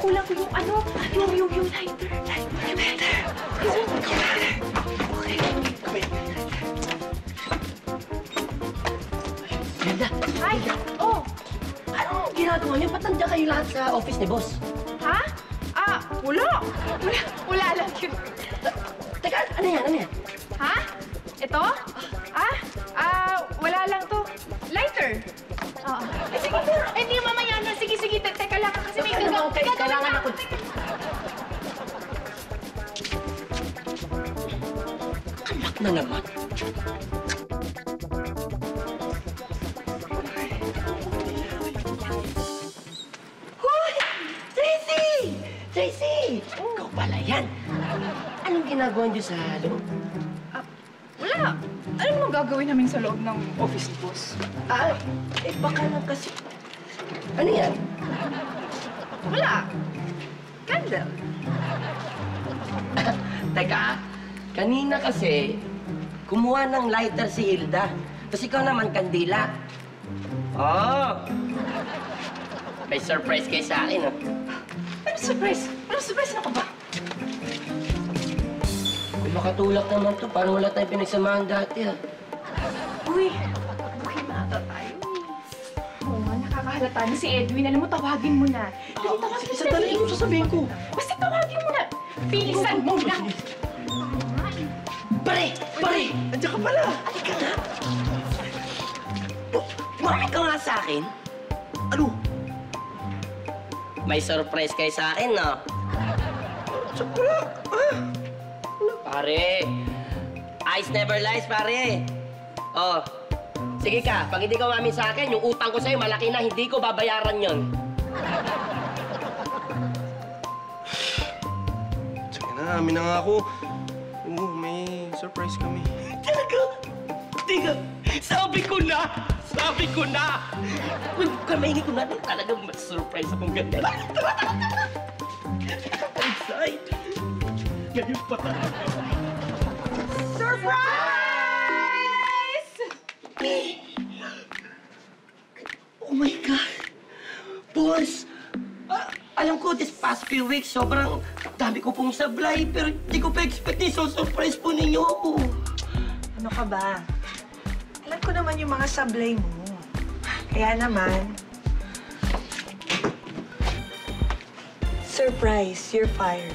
kulang yung ano, yung lighter. Lighter. Okay. Ganda. Ay! Oh! Anong ginagawa niyo? Ba't nandiyan kayo lahat sa office ni boss? Ha? Wala. Wala lang yun. Teka, ano yan? Ha? Ito? Wala lang to. Lighter. Oo. Sige, pero... Hindi, mamaya na. Sige. Teka lang kasi may gagawin. Kailangan ako... Anak na naman. Hoy! Tracy! Ikaw pala yan. Anong ginagawa niyo sa loob? Wala. Ano naman gagawin namin sa loob ng office ni boss? Baka lang kasi... Ano yan? Wala. Candle. Teka, kanina kasi, kumuha ng lighter si Hilda. Tapos ikaw naman, kandila. Oh! May surprise kayo sa akin, oh. Ano surprise? Na ka ba? Kung makatulak naman to, parang wala tayong pinagsamahan dati, ah. Uy, maaga tayo. Oo nga, nakakahalata na si Edwin. Alam mo, tawagin mo na. Dali, tawagin mo. Sandali, ano sasabihin ko? Basta tawagin mo na. Bilisan mo na. Pare! Andiyan ka pala! Halika nga! Mami ka nga sa akin. Ano? May surprise kayo sa akin, no? Pare! Ice never lies, pare! Oh, sige ka. Pag hindi ka umamin sa akin, yung utang ko sa'yo malaki na, hindi ko babayaran yon. Sige na, amin na nga ako. Oo, may surprise kami. Talaga? Teka, sabi ko na! Kamainin ko na talagang mas-surprise akong ganda. Tara! Inside! Ganyan pa talaga. Surprise! Oh my God! Boss! Alam ko, this past few weeks, sobrang dami ko pong sablay, pero hindi ko pa expect so surprise po ninyo ako. Ano ka ba? Alam ko naman yung mga sablay mo. Kaya naman, surprise, you're fired.